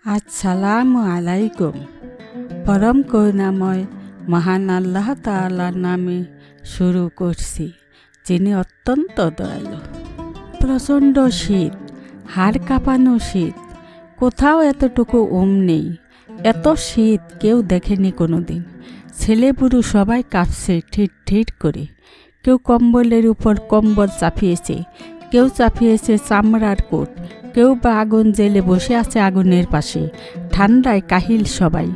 আসসালামু আলাইকুম। পরম করুণাময় মহান আল্লাহ তাআলার নামে শুরু করছি, যিনি অত্যন্ত দয়ালু। প্রচণ্ড শীত, হাড় কাঁপানো শীত, কোথাও এতটুকু নেই। এত শীত কেউ দেখেনি কোনো দিন। ছেলে বুড়ো সবাই কাঁপছে ঠিট ঠিট করে। কেউ কম্বলের উপর কম্বল চাপিয়েছে, কেউ চাপিয়েছে চামড়ার কোট, কেউ বা আগুন জেলে বসে আছে আগুনের পাশে। ঠান্ডায় কাহিল সবাই,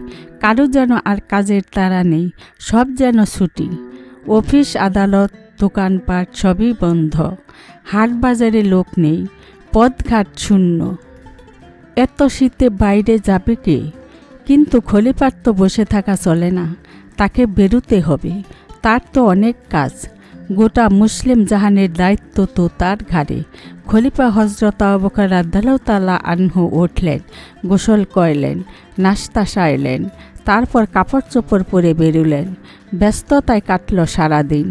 কারো যেন আর কাজের তাড়া নেই, সব যেন ছুটি। অফিস আদালত দোকানপাট সবই বন্ধ, হাট বাজারে লোক নেই, পথঘাট শূন্য। এত শীতে বাইরে যাবে কে? কিন্তু খলিফার তো বসে থাকা চলে না, তাকে বেরোতে হবে। তার তো অনেক কাজ, গোটা মুসলিম জাহানের দায়িত্ব তো তার ঘাড়ে। খলিফা হজরত আবু বকর রাদিয়াল্লাহু তাআলা আনহু উঠলেন, গোসল করলেন, নাশতা সারলেন, তারপর কাপড় চোপড় পরে বেরুলেন। ব্যস্ততায় কাটল সারাদিন।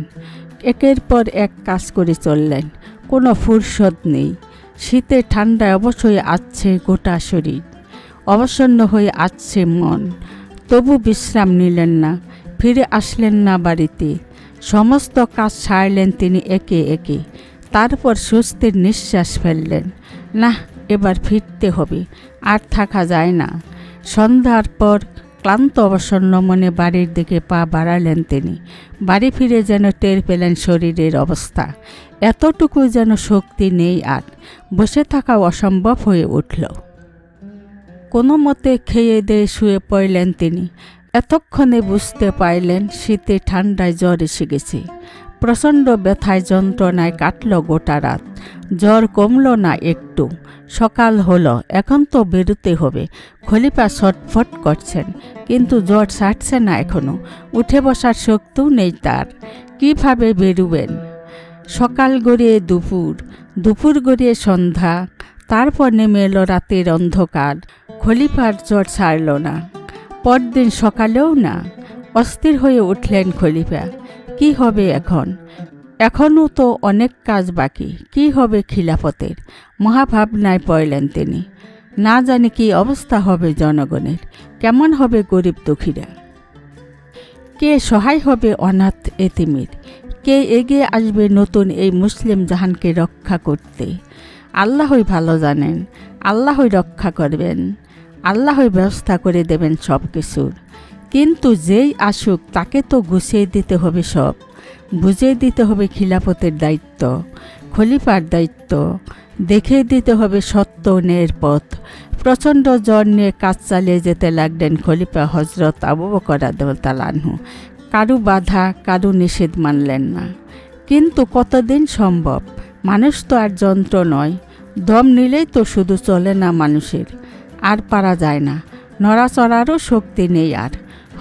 একের পর এক কাজ করে চললেন, কোনো ফুরসত নেই। শীতে ঠান্ডায় অবশ হয়ে আসছে গোটা শরীর, অবসন্ন হয়ে আসছে মন। তবু বিশ্রাম নিলেন না, ফিরে আসলেন না বাড়িতে। সমস্ত কাজ সারলেন তিনি একে একে। তারপর স্বস্তির নিঃশ্বাস ফেললেন। না, এবার ফিরতে হবে, আর থাকা যায় না। সন্ধ্যার পর ক্লান্ত অবসন্ন মনে বাড়ির দিকে পা বাড়ালেন তিনি। বাড়ি ফিরে যেন টের পেলেন শরীরের অবস্থা। এতটুকু যেন শক্তি নেই আর, বসে থাকা অসম্ভব হয়ে উঠল। কোনো মতে খেয়ে দিয়ে শুয়ে পড়লেন তিনি। এতক্ষণে বুঝতে পারলেন শীতে ঠান্ডায় জ্বর এসে গেছে। প্রচণ্ড ব্যথায় যন্ত্রণায় কাটল গোটা রাত। জ্বর কমল না একটু। সকাল হলো, এখন তো বেরোতে হবে। খলিফা ছটফট করছেন, কিন্তু জ্বর ছাড়ছে না এখনও। উঠে বসার শক্তিও নেই তার। কীভাবে বেরুবেন? সকাল গড়িয়ে দুপুর, দুপুর গড়িয়ে সন্ধ্যা, তারপর নেমে এলো রাতের অন্ধকার। খলিফার জ্বর ছাড়ল না, পরদিন সকালেও না। অস্থির হয়ে উঠলেন খলিফা। কি হবে এখন? এখনও তো অনেক কাজ বাকি। কি হবে খিলাফতের? মহাভাবনায় পড়লেন তিনি। না জানি কি অবস্থা হবে জনগণের, কেমন হবে গরিব দুঃখীরা, কে সহায় হবে অনাথ এতিমের, কে এগিয়ে আসবে নতুন এই মুসলিম জাহানকে রক্ষা করতে। আল্লাহই ভালো জানেন, আল্লাহই রক্ষা করবেন, আল্লাহই ব্যবস্থা করে দেবেন সব কিছুর। কিন্তু যেই আসুক তাকে তো গুছিয়ে দিতে হবে সব, বুঝিয়ে দিতে হবে খিলাফতের দায়িত্ব, খলিফার দায়িত্ব, দেখিয়ে দিতে হবে সত্য ন্যায়ের পথ। প্রচণ্ড জ্বর নিয়ে কাজ চালিয়ে যেতে লাগলেন খলিফা হজরত আবু বকর রাদিয়াল্লাহু তাআলা আনহু। কারু বাধা, কারু নিষেধ মানলেন না। কিন্তু কতদিন সম্ভব? মানুষ তো আর যন্ত্র নয়। দম নিলেই তো শুধু চলে না মানুষের, আর পারা যায় না। নড়াচড়ারও শক্তি নেই আর।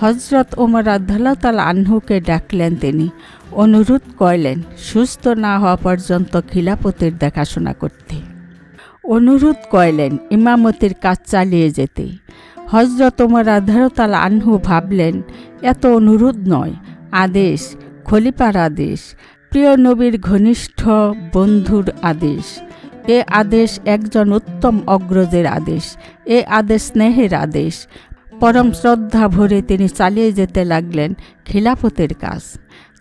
হজরত ওমর রাদিয়াল্লাহু তাআলা আনহুকে ডাকলেন তিনি। অনুরোধ করলেন সুস্থ না হওয়া পর্যন্ত খিলাফতের দেখাশোনা করতে। অনুরোধ করলেন ইমামতির কাজ চালিয়ে যেতে। হজরত ওমর রাদিয়াল্লাহু তাআলা আনহু ভাবলেন, এত অনুরোধ নয়, আদেশ, খলিফার আদেশ, প্রিয় নবীর ঘনিষ্ঠ বন্ধুর আদেশ। এ আদেশ একজন উত্তম অগ্রজের আদেশ, এ আদেশ স্নেহের আদেশ। পরম শ্রদ্ধা ভরে তিনি চালিয়ে যেতে লাগলেন খিলাফতের কাজ,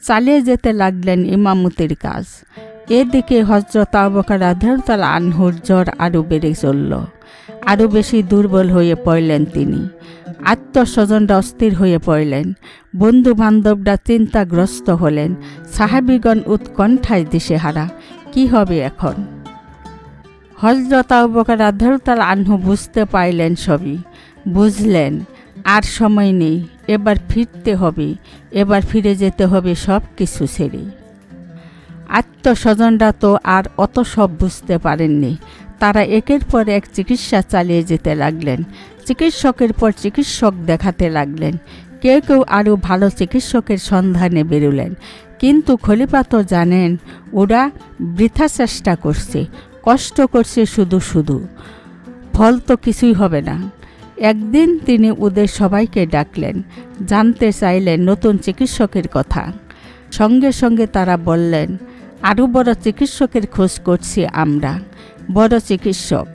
চালিয়ে যেতে লাগলেন ইমামতির কাজ। এদিকে হজরত আবু বকর রাদিয়াল্লাহু তাআলা আনহুর জ্বর আরও বেড়ে চলল। আরও বেশি দুর্বল হয়ে পড়লেন তিনি। আত্মস্বজনরা অস্থির হয়ে পড়লেন, বন্ধু বান্ধবরা চিন্তাগ্রস্ত হলেন, সাহাবীগণ উৎকণ্ঠায় দিশেহারা। কি হবে এখন? হজরত আবু বকর রাদিয়াল্লাহু তাআলা আনহু বুঝতে পারলেন সবই। বুঝলেন আর সময় নেই, এবার ফিরতে হবে, এবার ফিরে যেতে হবে সব কিছু ছেড়ে। আত্মস্বজনরা তো আর অত সব বুঝতে পারেননি। তারা একের পর এক চিকিৎসা চালিয়ে যেতে লাগলেন। চিকিৎসকের পর চিকিৎসক দেখাতে লাগলেন। কেউ কেউ আরও ভালো চিকিৎসকের সন্ধানে বেরোলেন। কিন্তু খলিফা তো জানেন ওরা বৃথা চেষ্টা করছে, কষ্ট করছে শুধু শুধু, ফল তো কিছুই হবে না। একদিন তিনি ওদের সবাইকে ডাকলেন, জানতে চাইলেন নতুন চিকিৎসকের কথা। সঙ্গে সঙ্গে তারা বললেন, আরও বড় চিকিৎসকের খোঁজ করছি আমরা। বড় চিকিৎসক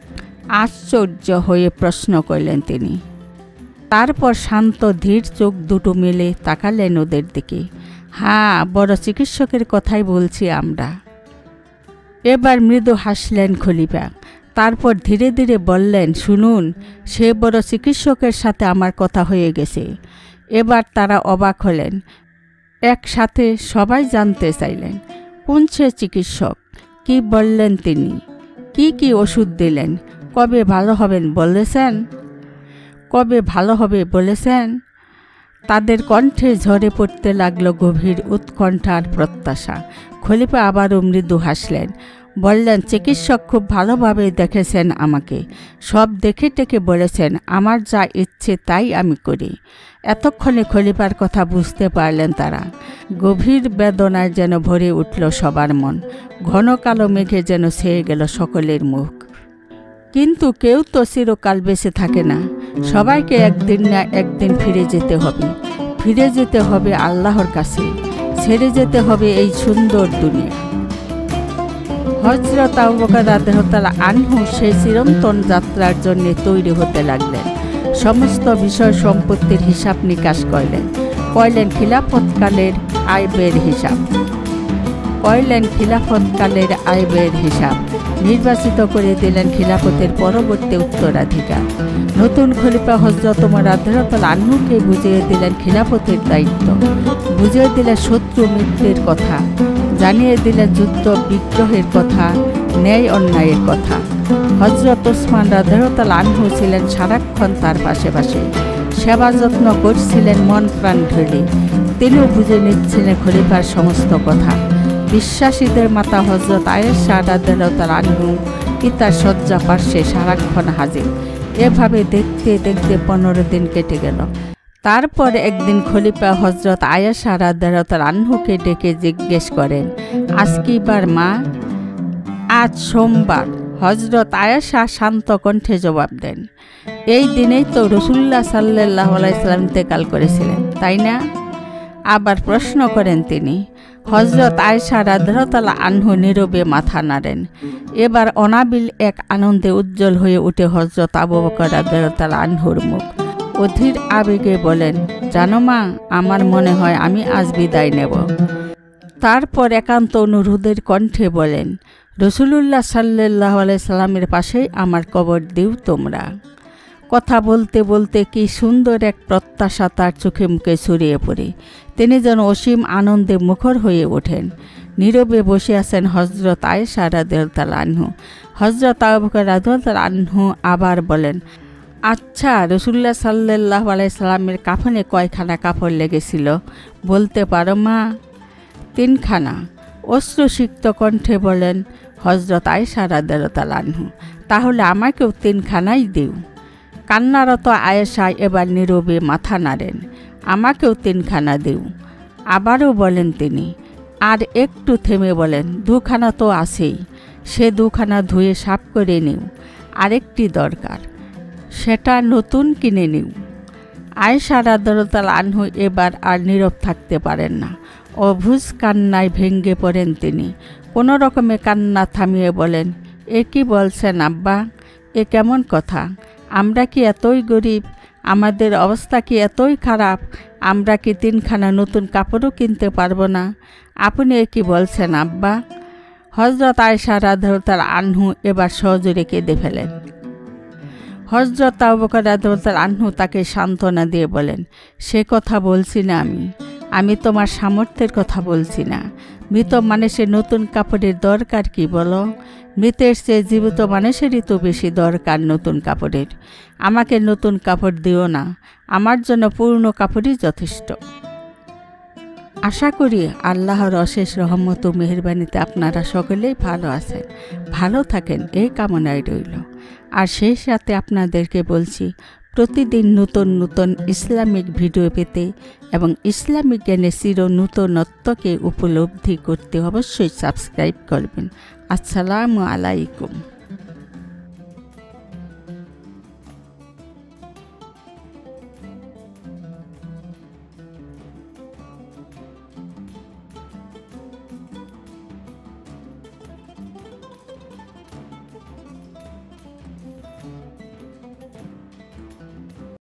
আশ্চর্য হয়ে প্রশ্ন করলেন তিনি। তারপর শান্ত ধীর চোখ দুটো মেলে তাকালেন ওদের দিকে। হ্যাঁ, বড় চিকিৎসকের কথাই বলছি আমরা। এবার মৃদু হাসলেন খলিফা। তারপর ধীরে ধীরে বললেন, শুনুন, সে বড় চিকিৎসকের সাথে আমার কথা হয়ে গেছে। এবার তারা অবাক হলেন। একসাথে সবাই জানতে চাইলেন, কোন সে চিকিৎসক, কি বললেন তিনি, কি ওষুধ দিলেন, কবে ভালো হবেন বলেছেন? তাদের কণ্ঠে ঝরে পড়তে লাগলো গভীর উৎকণ্ঠা আর প্রত্যাশা। খলিফা আবারও মৃদু হাসলেন, বললেন, চিকিৎসক খুব ভালোভাবে দেখেছেন আমাকে, সব দেখে টেকে বলেছেন আমার যা ইচ্ছে তাই আমি করি। এতক্ষণে খলিফার কথা বুঝতে পারলেন তারা। গভীর বেদনায় যেন ভরে উঠল সবার মন। ঘন কালো মেঘে যেন ছেয়ে গেল সকলের মুখ। কিন্তু কেউ তো চিরকাল বেঁচে থাকে না। সবাইকে একদিন না একদিন ফিরে যেতে হবে আল্লাহর কাছে, ছেড়ে যেতে হবে এই সুন্দর দুনিয়া। হযরত আবু বকর রাদিয়াল্লাহু আনহু সেই চিরন্তন যাত্রার জন্য তৈরি হতে লাগলেন। সমস্ত বিষয় সম্পত্তির হিসাব নিকাশ কইলেন খিলাফতকালের আয় ব্যয়ের হিসাব। নির্বাচিত করে দিলেন খিলাফতের পরবর্তী উত্তরাধিকার। নতুন খলিফা হযরত ওমর রাদিয়াল্লাহু আনহুকে বুঝিয়ে দিলেন খিলাফতের দায়িত্ব, বুঝিয়ে দিলেন শত্রু মিত্রের কথা, জানিয়ে দিলেন যুদ্ধ বিগ্রহের কথা, ন্যায় অন্যায়ের কথা। হযরত ওসমান রাদিয়াল্লাহু আনহু ছিলেন সারাক্ষণ তার পাশে, সেবা যত্ন করছিলেন মন প্রাণ ঢেলে। তিনিও বুঝে নিচ্ছিলেন খলিফার সমস্ত কথা। বিশ্বাসীদের মাতা হযরত আয়েশা রাদিয়াল্লাহু আনহু পিতার শয্যা পার্শ্বে সারাক্ষণ হাজির। এভাবে দেখতে 15 দিন কেটে গেল। তারপর একদিন খলিফা হযরত আয়েশা রাদিয়াল্লাহু আনহুকে ডেকে জিজ্ঞেস করেন, আজ কি বার মা? আজ সোমবার। হযরত আয়েশা শান্ত কণ্ঠে জবাব দেন, এই দিনেই তো রাসূলুল্লাহ সাল্লাল্লাহু আলাইহি সাল্লাম ইন্তেকাল করেছিলেন, তাই না? আবার প্রশ্ন করেন তিনি। হযরত আয়েশা রাদিয়াল্লাহু আনহু নীরবে মাথা নাড়েন। এবার অনাবিল এক আনন্দে উজ্জ্বল হয়ে উঠে হযরত আবু বকর রাদিয়াল্লাহু আনহুর মুখ। অধীর আবেগে বলেন, জানো মা, আমার মনে হয় আমি আজ বিদায় নেব। তারপর একান্ত অনুরোধের কণ্ঠে বলেন, রাসূলুল্লাহ সাল্লাল্লাহু আলাইহি সাল্লামের পাশেই আমার কবর দিও তোমরা। কথা বলতে বলতে কি সুন্দর এক প্রত্যাশা তার চোখে মুখে ছড়িয়ে পড়ে। তিনি যেন অসীম আনন্দে মুখর হয়ে ওঠেন। নীরবে বসে আছেন হযরত আয়েশা রাদিয়াল্লাহু আনহু। হযরত আবু বকর রাদিয়াল্লাহু আনহু আবার বলেন, আচ্ছা, রাসূলুল্লাহ সাল্লাল্লাহু আলাইহি সাল্লামের কাফনে কয়খানা কাপড় লেগেছিল বলতে পারো মা? 3খানা। অশ্রুসিক্ত কণ্ঠে বলেন হযরত আয়েশা রাদিয়াল্লাহু আনহু, তাহলে আমাকেও 3খানাই দিও। কান্নারত আয়েশা এবার নীরবে মাথা নাড়েন, আমাকেও 3খানা দিও। আবারও বলেন তিনি, আর একটু থেমে বলেন, 2খানা তো আছেই, সে 2খানা ধুয়ে সাফ করে নিও। আরেকটি দরকার, সেটা নতুন কিনে নিও। আয়েশা রাদিয়াল্লাহু আনহু এবার আর নীরব থাকতে পারেন না। অবুঝ কান্নায় ভেঙে পড়েন তিনি। কোনো রকমে কান্না থামিয়ে বলেন, এ কি বলছেন আব্বা? এ কেমন কথা? আমরা কি এতই গরিব? আমাদের অবস্থা কি এতই খারাপ? আমরা কি 3খানা নতুন কাপড়ও কিনতে পারবো না? আপনি এ কি বলছেন আব্বা? হযরত আয়েশা রাদিয়াল্লাহু আনহু এবার সজোরে কেঁদে ফেলেন। হযরত আবু বকর রাদিয়াল্লাহু আনহু তাকে সান্ত্বনা দিয়ে বলেন, সে কথা বলছি না আমি তোমার সামর্থ্যের কথা বলছি না। মৃত মানুষের নতুন কাপড়ের দরকার কি বলো? মৃতের চেয়ে জীবিত মানুষেরই তো বেশি দরকার নতুন কাপড়ের। আমাকে নতুন কাপড় দিও না, আমার জন্য পুরনো কাপড়ই যথেষ্ট। আশা করি আল্লাহর অশেষ রহমত ও মেহেরবানিতে আপনারা সকলেই ভালো আছেন, ভালো থাকেন এই কামনায় রইল। আর সেই সাথে আপনাদেরকে বলছি, প্রতিদিন নতুন নতুন ইসলামিক ভিডিও পেতে এবং ইসলামিক জ্ঞানের চির নূতনত্বকে উপলব্ধি করতে অবশ্যই সাবস্ক্রাইব করবেন। আসসালামু আলাইকুম।